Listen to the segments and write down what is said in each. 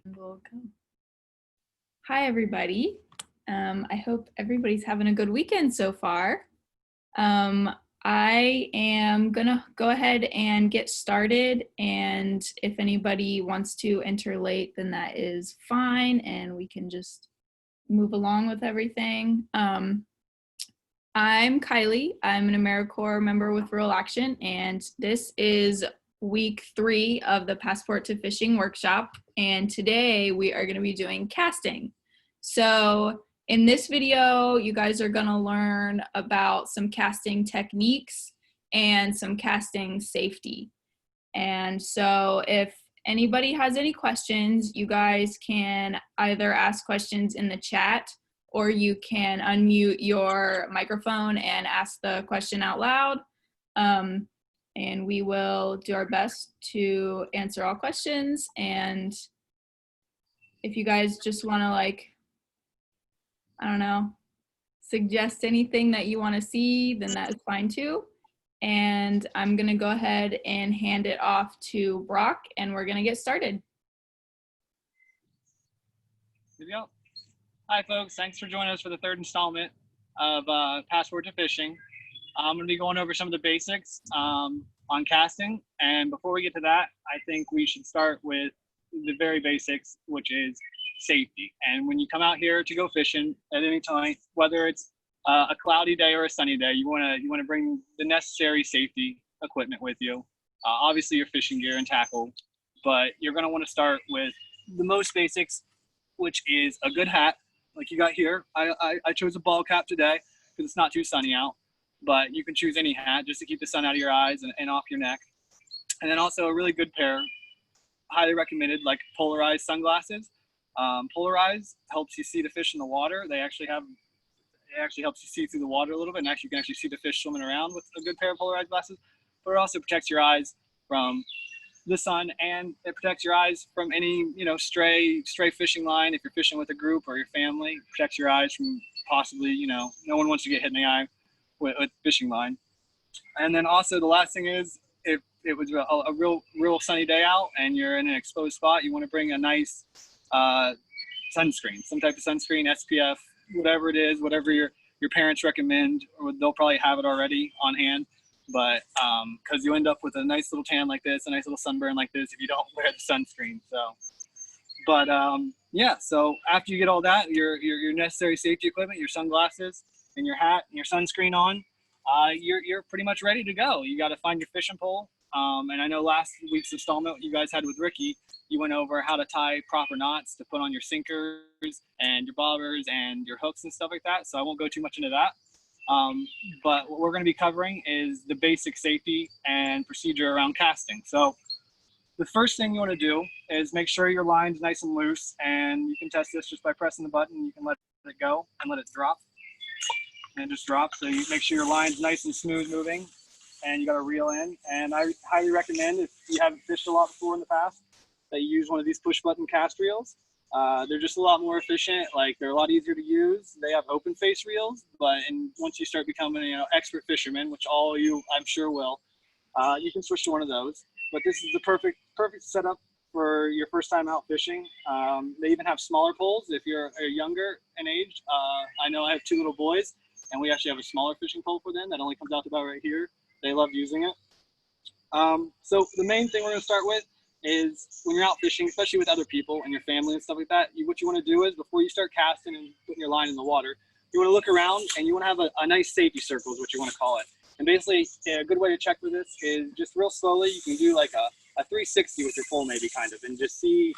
We'll go. Hi, everybody. I hope everybody's having a good weekend so far. I am gonna go ahead and get started, and if anybody wants to enter late, then that is fine, and we can just move along with everything. I'm Kylie. I'm an AmeriCorps member with Rural Action, and this is week 3 of the Passport to Fishing workshop, and today we are going to be doing casting. So in this video, you guys are going to learn about some casting techniques and some casting safety. And so if anybody has any questions, you guys can either ask questions in the chat, or you can unmute your microphone and ask the question out loud. And we will do our best to answer all questions. And if you guys just want to, like, I don't know, suggest anything that you want to see, then that is fine too. And I'm going to go ahead and hand it off to Brock, and we're going to get started. Here we go. Hi, folks. Thanks for joining us for the third installment of Passport to Fishing. I'm going to be going over some of the basics on casting. And before we get to that, I think we should start with the very basics, which is safety. And when you come out here to go fishing at any time, whether it's a cloudy day or a sunny day, you want to bring the necessary safety equipment with you. Obviously, your fishing gear and tackle, but you're going to want to start with the most basics, which is a good hat, like you got here. I chose a ball cap today because it's not too sunny out, but you can choose any hat just to keep the sun out of your eyes and off your neck. And then also a really good pair, highly recommended, like polarized sunglasses. Polarized helps you see the fish in the water. It actually helps you see through the water a little bit, and you can actually see the fish swimming around with a good pair of polarized glasses. But it also protects your eyes from the sun, and it protects your eyes from any stray fishing line. If you're fishing with a group or your family, it protects your eyes from possibly, no one wants to get hit in the eye with fishing line. And then also the last thing is, if it was a real sunny day out and you're in an exposed spot, you want to bring a nice sunscreen, some type of sunscreen, SPF, whatever it is, whatever your parents recommend, or they'll probably have it already on hand. But because you end up with a nice little tan like this, a nice little sunburn like this if you don't wear the sunscreen. So, but yeah. So after you get all that, your necessary safety equipment, your sunglasses and your hat and your sunscreen on, you're pretty much ready to go. You got to find your fishing pole. And I know last week's installment you guys had with Ricky, you went over how to tie proper knots to put on your sinkers and your bobbers and your hooks and stuff like that. So I won't go too much into that. But what we're going to be covering is the basic safety and procedure around casting. So the first thing you want to do is make sure your line's nice and loose, and you can test this just by pressing the button. You can let it go and let it drop, and just drop. So you make sure your line's nice and smooth moving, and you got to reel in. And I highly recommend, if you haven't fished a lot before in the past, that you use one of these push button cast reels. They're just a lot more efficient. Like, they're a lot easier to use. They have open face reels, but once you start becoming expert fishermen, which all you I'm sure will, you can switch to one of those. But this is the perfect setup for your first time out fishing. They even have smaller poles if you're younger in age. I know I have 2 little boys, and we actually have a smaller fishing pole for them that only comes out to about right here. They love using it. So the main thing we're going to start with is, when you're out fishing, especially with other people and your family and stuff like that, what you want to do is, before you start casting and putting your line in the water, you want to look around and you want to have a nice safety circle is what you want to call it. And basically, a good way to check for this is just real slowly. You can do like a 360 with your pole, maybe, kind of, and just see,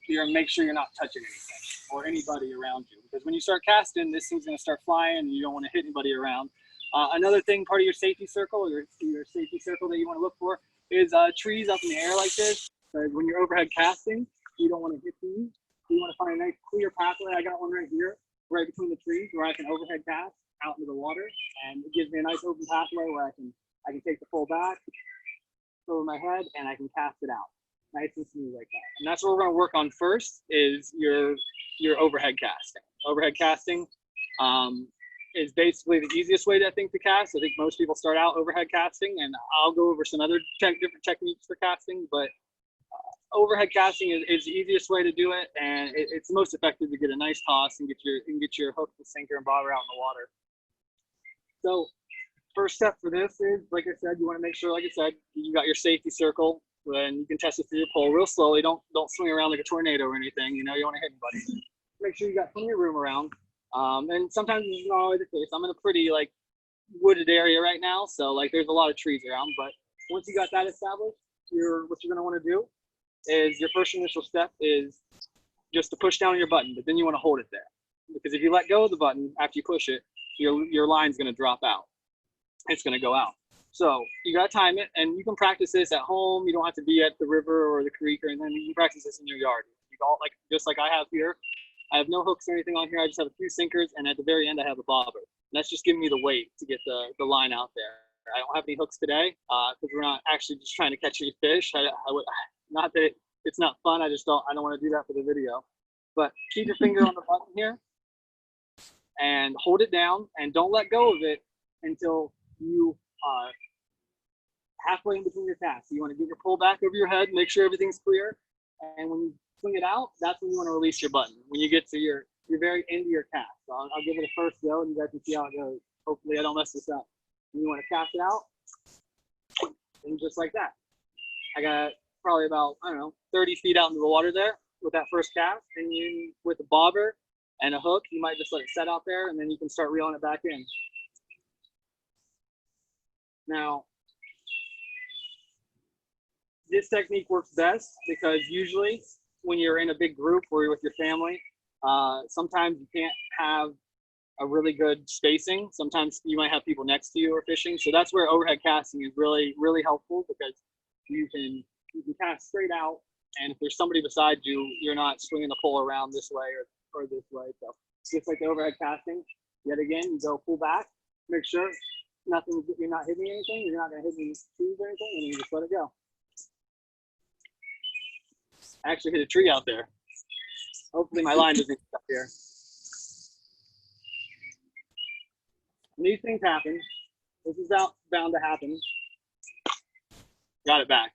make sure you're not touching anything or anybody around you. Because when you start casting, this thing's going to start flying and you don't want to hit anybody around. Another thing, part of your safety circle, or your safety circle that you want to look for, is trees up in the air like this. So when you're overhead casting, you don't want to hit these. You want to find a nice clear pathway. I got one right here, right between the trees, where I can overhead cast out into the water, and it gives me a nice open pathway where I can take the pole back over my head and I can cast it out nice and smooth like that. And that's what we're going to work on first, is your overhead casting. Overhead casting is basically the easiest way, I think, to cast. I think most people start out overhead casting, and I'll go over some other different techniques for casting, but overhead casting is the easiest way to do it, and it's most effective to get a nice toss and get your hook and sinker and bobber out in the water. So first step for this is, like I said, you want to make sure, like I said, you got your safety circle, and you can test it through your pole real slowly. Don't swing around like a tornado or anything. You know, you don't want to hit anybody. Make sure you got plenty of room around. And sometimes it's not always the case. I'm in a pretty like wooded area right now, so like there's a lot of trees around. But once you got that established, what you're gonna want to do is your first initial step is just to push down your button, but then you want to hold it there, because if you let go of the button after you push it, your line's gonna drop out. It's gonna go out. So you gotta time it, and you can practice this at home. You don't have to be at the river or the creek or anything. You can practice this in your yard. You all, like just like I have here. I have no hooks or anything on here. I just have a few sinkers, and at the very end, I have a bobber. And that's just giving me the weight to get the line out there. I don't have any hooks today because we're not actually just trying to catch any fish. I would, not that it's not fun. I don't want to do that for the video. But keep your finger on the button here and hold it down, and don't let go of it until you halfway in between your casts. You want to get your pole back over your head, make sure everything's clear, and when you swing it out, that's when you want to release your button, when you get to your very end of your cast. So I'll give it a first go, and you guys can see how it goes. Hopefully I don't mess this up. And you want to cast it out, and just like that. I got probably about, I don't know, 30 feet out into the water there with that first cast, and you, with a bobber and a hook, you might just let it set out there, and then you can start reeling it back in. Now, this technique works best because usually when you're in a big group or you're with your family, sometimes you can't have a really good spacing. Sometimes you might have people next to you or fishing. So that's where overhead casting is really, really helpful, because you can cast straight out. And if there's somebody beside you, you're not swinging the pole around this way or this way. So just like the overhead casting, yet again, you go pull back, make sure you're not hitting anything, you're not gonna hit any trees or anything, and you just let it go. I actually hit a tree out there. Hopefully my line doesn't get up here. And these things happen. This is bound to happen. Got it back.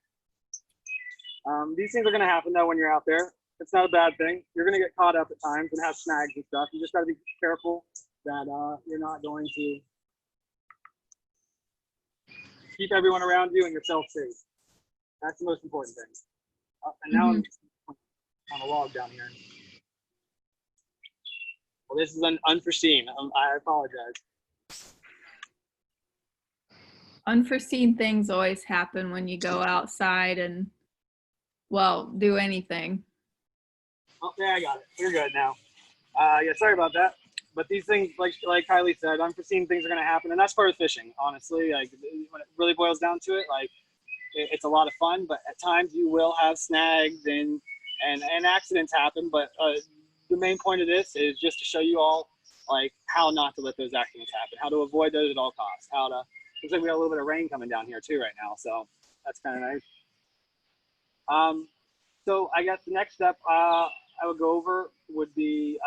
These things are gonna happen though when you're out there. It's not a bad thing. You're gonna get caught up at times and have snags and stuff. You just gotta be careful that you're not going to keep everyone around you and yourself safe. That's the most important thing. And now I'm on a log down here. Well, this is unforeseen. I apologize. Unforeseen things always happen when you go outside and, well, do anything. Oh, yeah, I got it. We're good now. Yeah, sorry about that. But these things, like Kylie said, unforeseen things are going to happen, and that's part of fishing. Honestly, like when it really boils down to it, like it's a lot of fun. But at times you will have snags and accidents happen. But the main point of this is just to show you all like how not to let those accidents happen, how to avoid those at all costs, how to. Looks like we got a little bit of rain coming down here too right now, so that's kind of nice. So I guess the next step I would go over would be.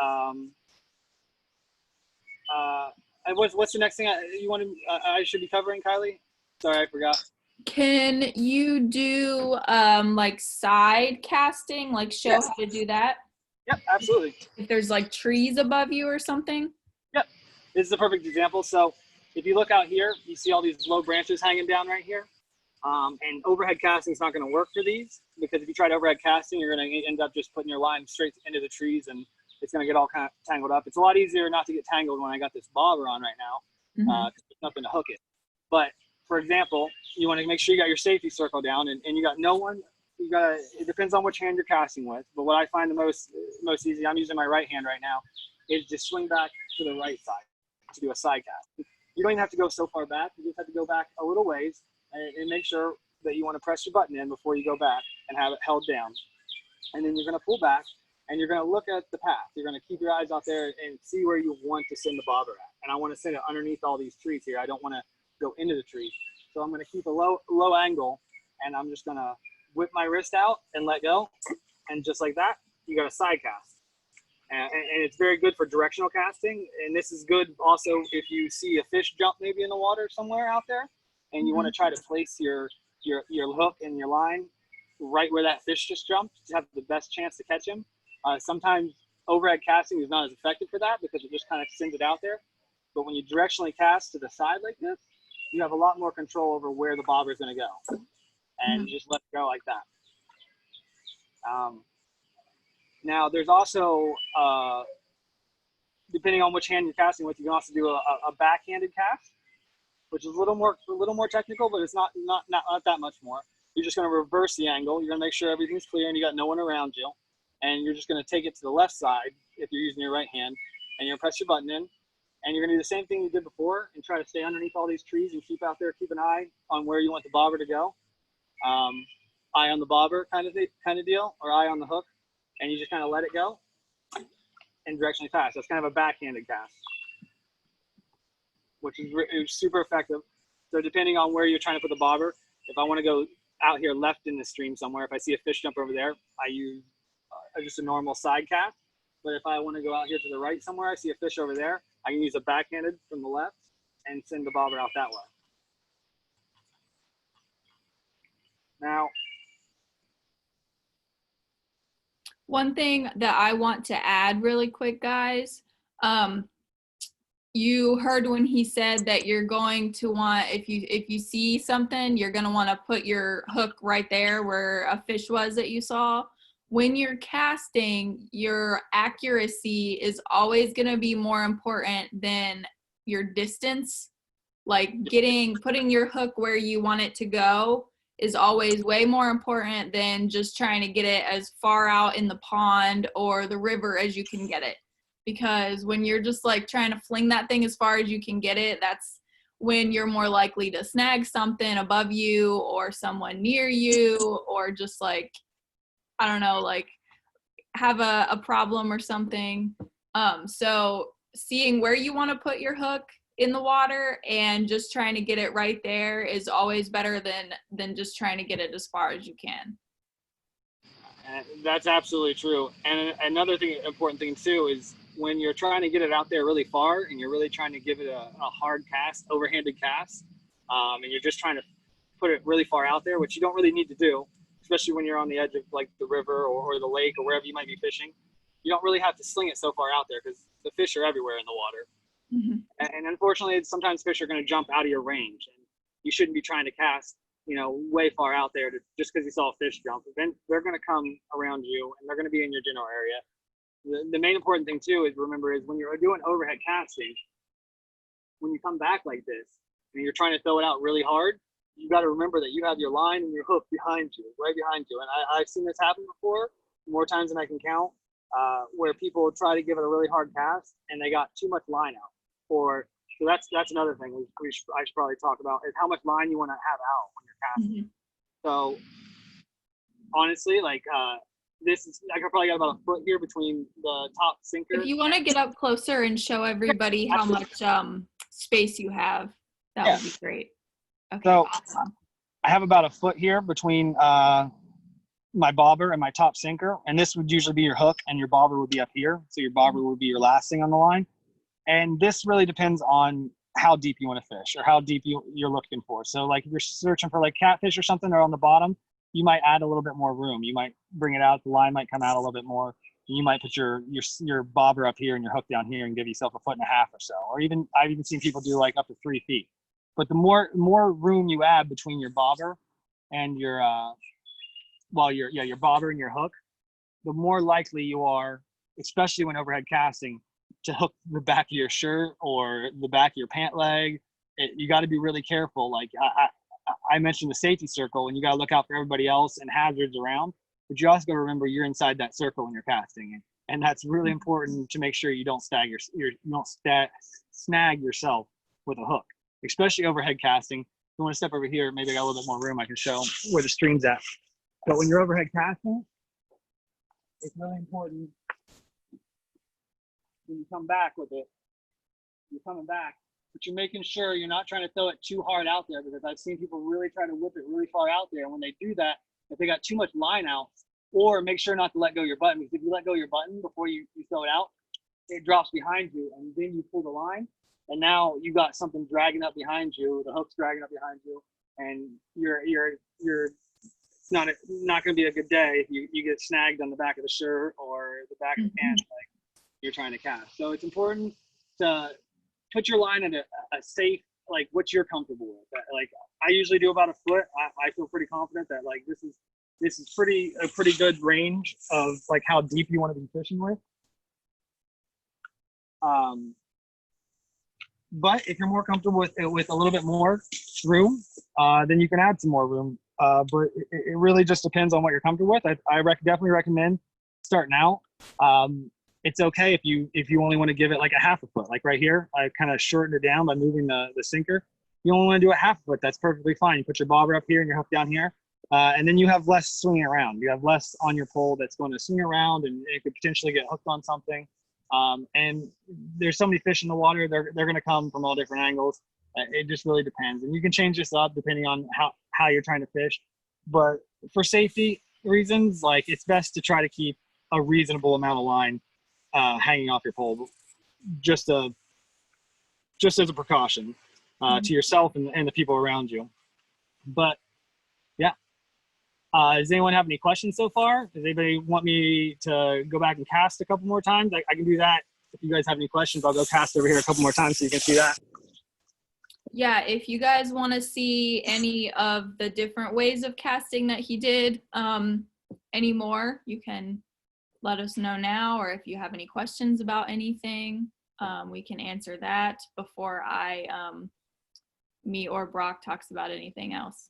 What's the next thing I should be covering, Kylie? Sorry, I forgot. Can you do like side casting, like show Yes. how to do that? Yep, absolutely. If there's like trees above you or something? Yep, this is a perfect example. So if you look out here, you see all these low branches hanging down right here. And overhead casting is not going to work for these, because if you try to overhead casting, you're going to end up just putting your line straight into the trees, and it's going to get all kind of tangled up. It's a lot easier not to get tangled when I got this bobber on right now, because there's nothing to hook it. But for example, you want to make sure you got your safety circle down, and you got no one. It depends on which hand you're casting with. But what I find the most easy, I'm using my right hand right now, is just swing back to the right side to do a side cast. You don't even have to go so far back. You just have to go back a little ways and make sure that you want to press your button in before you go back and have it held down. And then you're going to pull back, and you're going to look at the path. You're going to keep your eyes out there and see where you want to send the bobber at. And I want to send it underneath all these trees here. I don't want to go into the trees. So I'm going to keep a low angle, and I'm just going to whip my wrist out and let go. And just like that, you got a side cast. And it's very good for directional casting. And this is good also if you see a fish jump maybe in the water somewhere out there, and you want to try to place your hook and your line right where that fish just jumped to have the best chance to catch him. Sometimes overhead casting is not as effective for that because it just kind of sends it out there. But when you directionally cast to the side like this, you have a lot more control over where the bobber is going to go, and you just let it go like that. Now, there's also, depending on which hand you're casting with, you can also do a backhanded cast, which is a little more technical, but it's not that much more. You're just going to reverse the angle. You're going to make sure everything's clear and you got no one around you, and you're just going to take it to the left side if you're using your right hand, and you're going to press your button in, and you're going to do the same thing you did before and try to stay underneath all these trees and keep out there, keep an eye on where you want the bobber to go. Eye on the bobber kind of deal, or eye on the hook, and you just kind of let it go and directionally cast. That's kind of a backhanded cast, which is super effective. So depending on where you're trying to put the bobber, if I want to go out here left in the stream somewhere, if I see a fish jump over there, I use just a normal side cast. But if I want to go out here to the right somewhere, I see a fish over there, I can use a backhanded from the left and send the bobber out that way. Now, one thing that I want to add really quick, guys, you heard when he said that you're going to want, if you see something, you're going to want to put your hook right there where a fish was that you saw. When you're casting, your accuracy is always going to be more important than your distance. Like putting your hook where you want it to go is always way more important than just trying to get it as far out in the pond or the river as you can get it. Because when you're just like trying to fling that thing as far as you can get it, that's when you're more likely to snag something above you or someone near you, or just like, I don't know, like have a problem or something. So seeing where you want to put your hook in the water and just trying to get it right there is always better than just trying to get it as far as you can. That's absolutely true. And another important thing too, is when you're trying to get it out there really far and you're really trying to give it a hard cast, overhanded cast, and you're just trying to put it really far out there, which you don't really need to do, especially when you're on the edge of like the river or the lake or wherever you might be fishing. You don't really have to sling it so far out there because the fish are everywhere in the water. Mm-hmm. And unfortunately, sometimes fish are going to jump out of your range, and you shouldn't be trying to cast, way far out there just because you saw a fish jump. Then they're going to come around you, and they're going to be in your general area. The main important thing too is when you're doing overhead casting, when you come back like this and you're trying to throw it out really hard, you got to remember that you have your line and your hook behind you, right behind you. And I've seen this happen before, more times than I can count, where people try to give it a really hard cast and they got too much line out. So that's another thing I should probably talk about, is how much line you want to have out when you're casting. Mm-hmm. So honestly, like I could probably got about a foot here between the top sinker. If you want to get up closer and show everybody how much space you have, that would be great. Okay, so awesome. I have about a foot here between my bobber and my top sinker, and this would usually be your hook, and your bobber would be up here. So your bobber would be your last thing on the line. And this really depends on how deep you want to fish or how deep you're looking for. So like if you're searching for like catfish or something, or on the bottom, you might add a little bit more room. You might bring it out. The line might come out a little bit more. You might put your bobber up here and your hook down here and give yourself a 1.5 feet or so. Or I've even seen people do like up to 3 feet. But the more room you add between your bobber and your bobber and your hook, the more likely you are, especially when overhead casting, to hook the back of your shirt or the back of your pant leg. You got to be really careful. Like I mentioned the safety circle, and you got to look out for everybody else and hazards around, but you also got to remember you're inside that circle when you're casting, and that's really important to make sure you don't snag yourself with a hook, especially overhead casting. If you want to step over here, maybe I got a little bit more room, I can show where the stream's at. But when you're overhead casting, it's really important when you come back with it, you're coming back, but you're making sure you're not trying to throw it too hard out there, because I've seen people really try to whip it really far out there. And when they do that, if they got too much line out, or make sure not to let go of your button, because if you let go of your button before you throw it out, it drops behind you, and then you pull the line, and now you got something dragging up behind you, the hook's dragging up behind you, and you're it's not going to be a good day if you get snagged on the back of the shirt or the back of the pants like you're trying to cast. So it's important to put your line at a safe, like what you're comfortable with. Like I usually do about a foot. I feel pretty confident that like this is a pretty good range of like how deep you want to be fishing with. But if you're more comfortable with a little bit more room, then you can add some more room. But it really just depends on what you're comfortable with. I definitely recommend starting out. It's okay if you only want to give it like a half a foot. Like right here, I kind of shortened it down by moving the sinker. You only want to do a half a foot. That's perfectly fine. You put your bobber up here and your hook down here. And then you have less swinging around. You have less on your pole that's going to swing around and it could potentially get hooked on something. And there's so many fish in the water, they're going to come from all different angles. It just really depends. And you can change this up depending on how you're trying to fish. But for safety reasons, like it's best to try to keep a reasonable amount of line hanging off your pole, just as a precaution to yourself and the people around you. But yeah. Does anyone have any questions so far? Does anybody want me to go back and cast a couple more times? I can do that. If you guys have any questions, I'll go cast over here a couple more times so you can see that. Yeah, if you guys want to see any of the different ways of casting that he did anymore, you can let us know now, or if you have any questions about anything, we can answer that before me or Brock talks about anything else.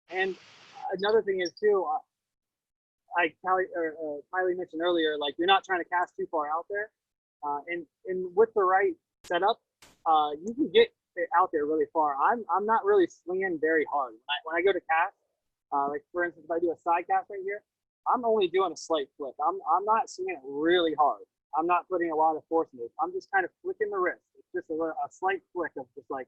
And another thing is too, Kylie mentioned earlier, like you're not trying to cast too far out there, and with the right setup, you can get it out there really far. I'm not really swinging very hard when I go to cast. Like for instance, if I do a side cast right here, I'm only doing a slight flick. I'm not swinging it really hard. I'm not putting a lot of force in it. I'm just kind of flicking the wrist. It's just a slight flick of just like,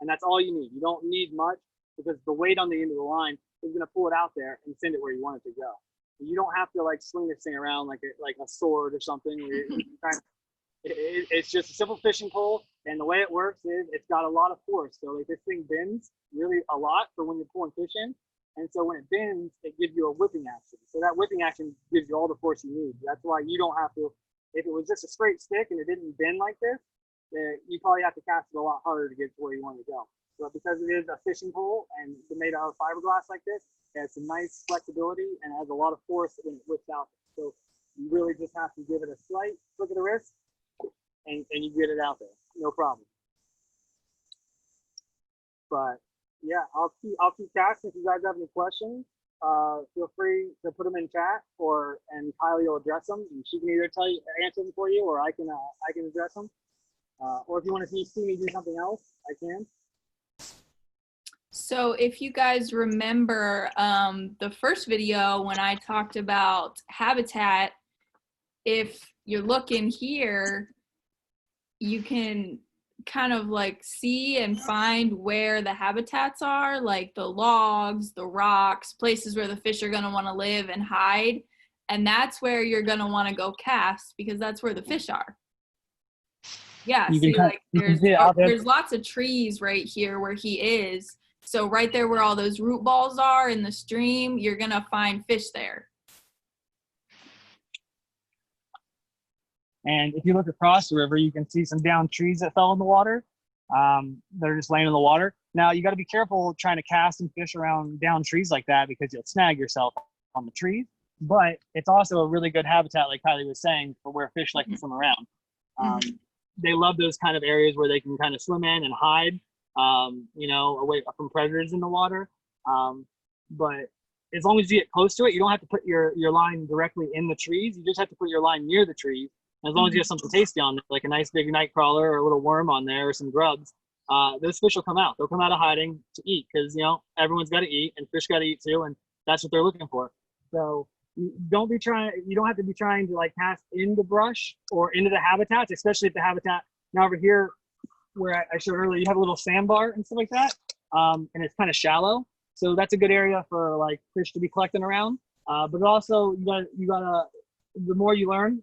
and that's all you need. You don't need much because the weight on the end of the line is going to pull it out there and send it where you want it to go. You don't have to like swing this thing around like a sword or something. It's just a simple fishing pole, and the way it works is it's got a lot of force. So like this thing bends really a lot for when you're pulling fish in, and so when it bends, it gives you a whipping action. So that whipping action gives you all the force you need. That's why you don't have to. If it was just a straight stick and it didn't bend like this, you probably have to cast it a lot harder to get to where you want to go. But because it is a fishing pole and it's made out of fiberglass like this, it has some nice flexibility and it has a lot of force when it whips out. So you really just have to give it a slight flick of the wrist and you get it out there. No problem. But yeah, I'll keep casting. If you guys have any questions, feel free to put them in chat, and Kylie will address them, and she can either answer them for you, or I can address them. Or if you want to see me do something else, I can. So if you guys remember the first video when I talked about habitat, if you're looking here, you can kind of like see and find where the habitats are, like the logs, the rocks, places where the fish are going to want to live and hide. And that's where you're going to want to go cast, because that's where the fish are. Yeah, see, like there's lots of trees right here where he is. So right there where all those root balls are in the stream, you're going to find fish there. And if you look across the river, you can see some downed trees that fell in the water. They're just laying in the water. Now, you got to be careful trying to cast and fish around downed trees like that, because you'll snag yourself on the trees. But it's also a really good habitat, like Kylie was saying, for where fish like to swim around. They love those kind of areas where they can kind of swim in and hide, away from predators in the water. But as long as you get close to it, you don't have to put your line directly in the trees. You just have to put your line near the trees. As long as you have something tasty on there, like a nice big night crawler or a little worm on there or some grubs, those fish will come out. They'll come out of hiding to eat, because everyone's got to eat and fish got to eat too, and that's what they're looking for. So you don't have to be trying to like cast into brush or into the habitats, especially if the habitat. Now over here where I showed earlier, you have a little sandbar and stuff like that, and it's kind of shallow, so that's a good area for like fish to be collecting around. But also you gotta the more you learn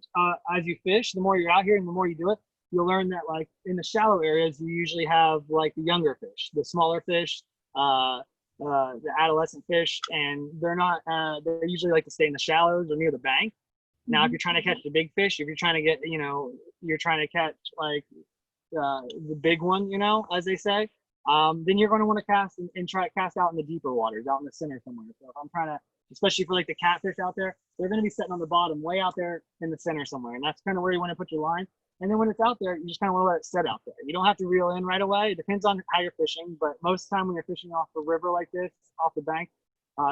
as you fish, the more you're out here and the more you do it, you'll learn that like in the shallow areas, you usually have like the younger fish, the smaller fish, the adolescent fish, and they usually like to stay in the shallows or near the bank. Now, if you're trying to catch the big fish, if you're trying to get, you're trying to catch like the big one, as they say, then you're going to want to cast and try to cast out in the deeper waters, out in the center somewhere. So if I'm trying to, especially for like the catfish out there, they're going to be sitting on the bottom, way out there in the center somewhere, and that's kind of where you want to put your line. And then when it's out there, you just kind of want to let it set out there. You don't have to reel in right away. It depends on how you're fishing, but most of the time when you're fishing off the river like this, off the bank,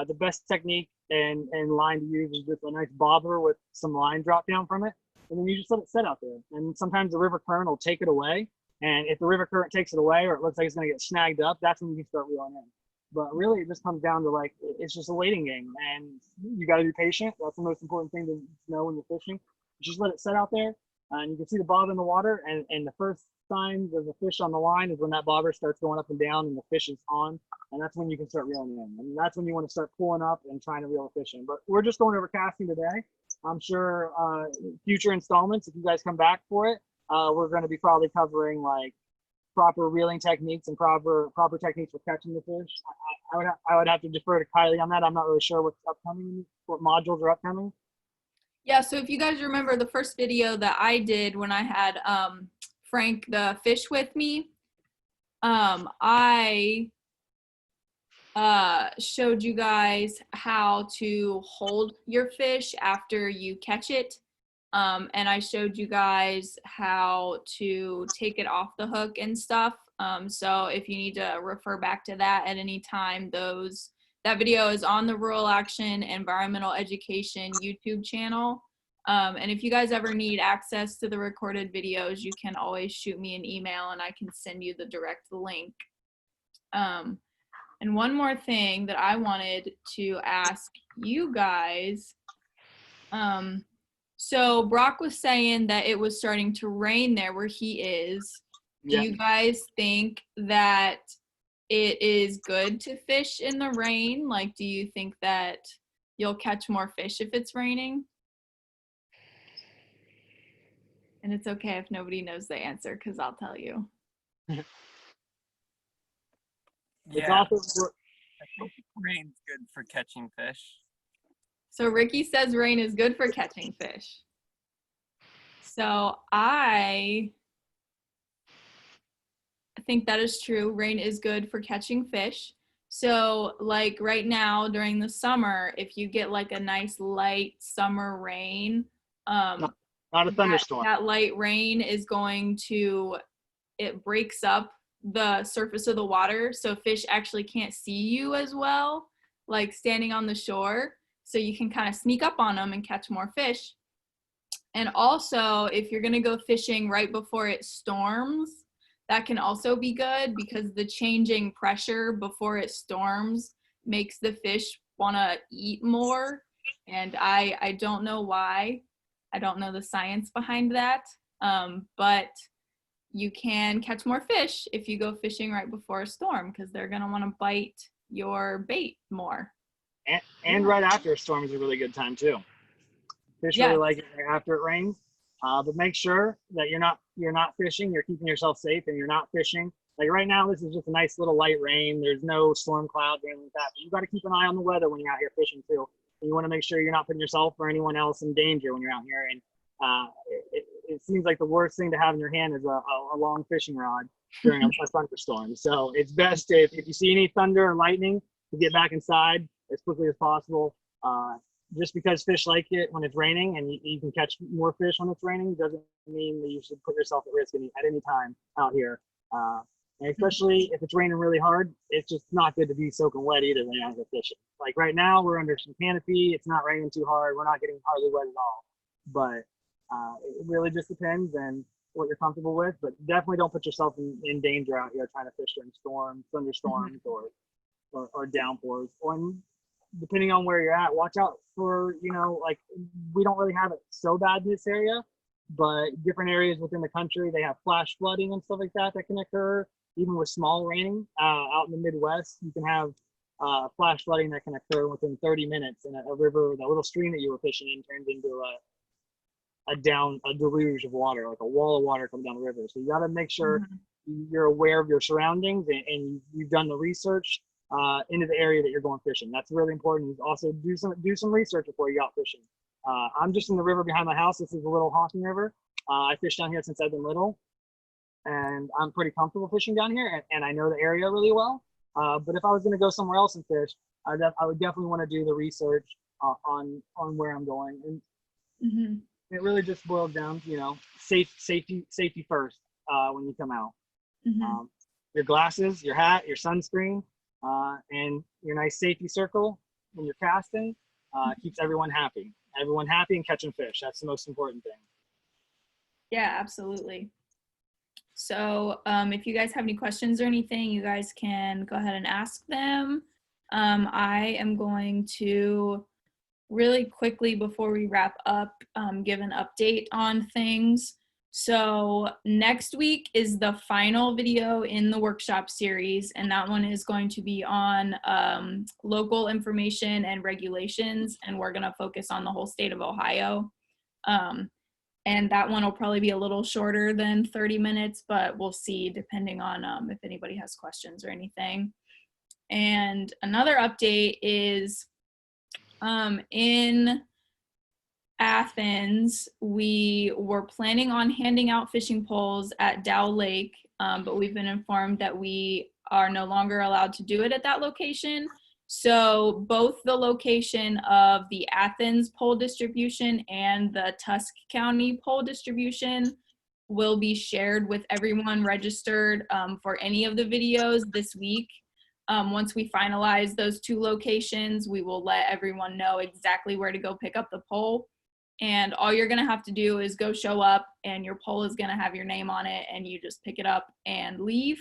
the best technique and line to use is just a nice bobber with some line drop down from it. And then you just let it set out there. And sometimes the river current will take it away. And if the river current takes it away or it looks like it's going to get snagged up, that's when you can start reeling in. But really, it just comes down to like, it's just a waiting game. And you got to be patient. That's the most important thing to know when you're fishing. Just let it set out there. And you can see the bob in the water. And the first signs of the fish on the line is when that bobber starts going up and down and the fish is on. And that's when you can start reeling in. And that's when you want to start pulling up and trying to reel the fish in. But we're just going over casting today. I'm sure future installments, if you guys come back for it, we're going to be probably covering like proper reeling techniques and proper techniques for catching the fish. I would have to defer to Kylie on that. I'm not really sure what's upcoming, what modules are upcoming. Yeah, so if you guys remember the first video that I did when I had Frank the fish with me, I showed you guys how to hold your fish after you catch it. And I showed you guys how to take it off the hook and stuff. So if you need to refer back to that at any time, that video is on the Rural Action Environmental Education YouTube channel. And if you guys ever need access to the recorded videos, you can always shoot me an email and I can send you the direct link. And one more thing that I wanted to ask you guys. So Brock was saying that it was starting to rain there where he is. Do you guys think that it is good to fish in the rain? Like, do you think that you'll catch more fish if it's raining? And it's okay if nobody knows the answer because I'll tell you. Yeah, I think rain's good for catching fish. So Ricky says rain is good for catching fish. So I think that is true. Rain is good for catching fish. So like right now during the summer, if you get like a nice light summer rain, Not a thunderstorm. that light rain is it breaks up the surface of the water. So fish actually can't see you as well, like standing on the shore. So you can kind of sneak up on them and catch more fish. And also, if you're going to go fishing right before it storms, that can also be good because the changing pressure before it storms makes the fish want to eat more. And I don't know why. I don't know the science behind that. But you can catch more fish if you go fishing right before a storm because they're going to want to bite your bait more. And right after a storm is a really good time too. Fish really like it right after it rains. But make sure that you're not fishing, you're keeping yourself safe, and you're not fishing. Like right now, this is just a nice little light rain. There's no storm clouds or anything like that. But you got to keep an eye on the weather when you're out here fishing too. And you want to make sure you're not putting yourself or anyone else in danger when you're out here. And it seems like the worst thing to have in your hand is a long fishing rod during a thunderstorm. So it's best if you see any thunder or lightning to get back inside as quickly as possible. Just because fish like it when it's raining and you can catch more fish when it's raining doesn't mean that you should put yourself at risk at any time out here. And especially if it's raining really hard, it's just not good to be soaking wet either when you're out here fishing. Like right now, we're under some canopy. It's not raining too hard. We're not getting hardly wet at all. But it really just depends on what you're comfortable with. But definitely don't put yourself in danger out here trying to fish during storms, thunderstorms, or downpours. Or depending on where you're at, watch out for, like we don't really have it so bad in this area, but different areas within the country, they have flash flooding and stuff like that can occur. Even with small raining out in the Midwest, you can have flash flooding that can occur within 30 minutes, and a river, the little stream that you were fishing in turns into a deluge of water, like a wall of water coming down the river. So you got to make sure you're aware of your surroundings and you've done the research into the area that you're going fishing. That's really important. Also do some research before you go out fishing. I'm just in the river behind my house. This is a little Hocking River. I fished down here since I've been little, and I'm pretty comfortable fishing down here, and I know the area really well. But if I was going to go somewhere else and fish, I would definitely want to do the research on where I'm going. And Mm-hmm. it really just boils down to, you know, safety first when you come out. Mm-hmm. Your glasses, your hat, your sunscreen, and your nice safety circle when you're casting keeps everyone happy. Everyone happy and catching fish. That's the most important thing. Yeah, absolutely. So if you guys have any questions or anything, you guys can go ahead and ask them. I am going to really quickly, before we wrap up, give an update on things. So next week is the final video in the workshop series, and that one is going to be on local information and regulations, and we're going to focus on the whole state of Ohio. And that one will probably be a little shorter than 30 minutes, but we'll see depending on if anybody has questions or anything. And another update is in Athens, we were planning on handing out fishing poles at Dow Lake, but we've been informed that we are no longer allowed to do it at that location. So both the location of the Athens pole distribution and the Tusk County pole distribution will be shared with everyone registered for any of the videos this week. Once we finalize those two locations, we will let everyone know exactly where to go pick up the pole. And all you're gonna have to do is go show up, and your pole is gonna have your name on it, and you just pick it up and leave.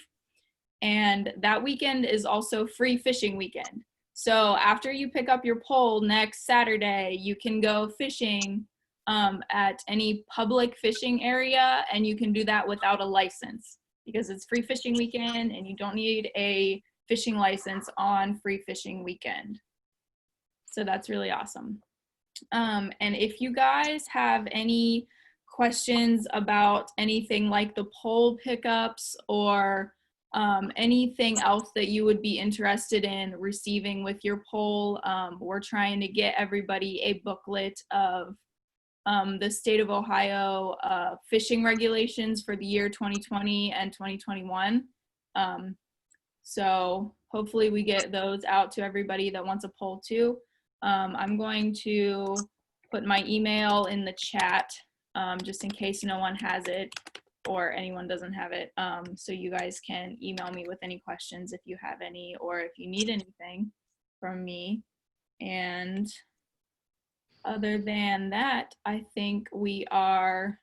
And that weekend is also free fishing weekend. So after you pick up your pole next Saturday, you can go fishing at any public fishing area, and you can do that without a license because it's free fishing weekend and you don't need a fishing license on free fishing weekend. So that's really awesome. And if you guys have any questions about anything like the pole pickups or anything else that you would be interested in receiving with your pole, we're trying to get everybody a booklet of the state of Ohio fishing regulations for the year 2020 and 2021. So hopefully we get those out to everybody that wants a pole too. I'm going to put my email in the chat just in case no one has it or anyone doesn't have it. So you guys can email me with any questions if you have any, or if you need anything from me. And other than that, I think we are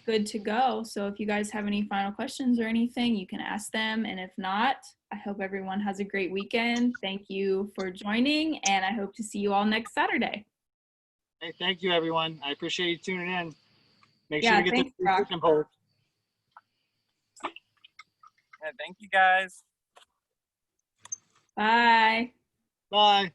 good to go. So if you guys have any final questions or anything, you can ask them. And if not, I hope everyone has a great weekend. Thank you for joining, and I hope to see you all next Saturday. Hey, thank you, everyone. I appreciate you tuning in. Make Yeah, sure you get thanks, the Brock. fishing poles. Yeah, thank you guys. Bye. Bye.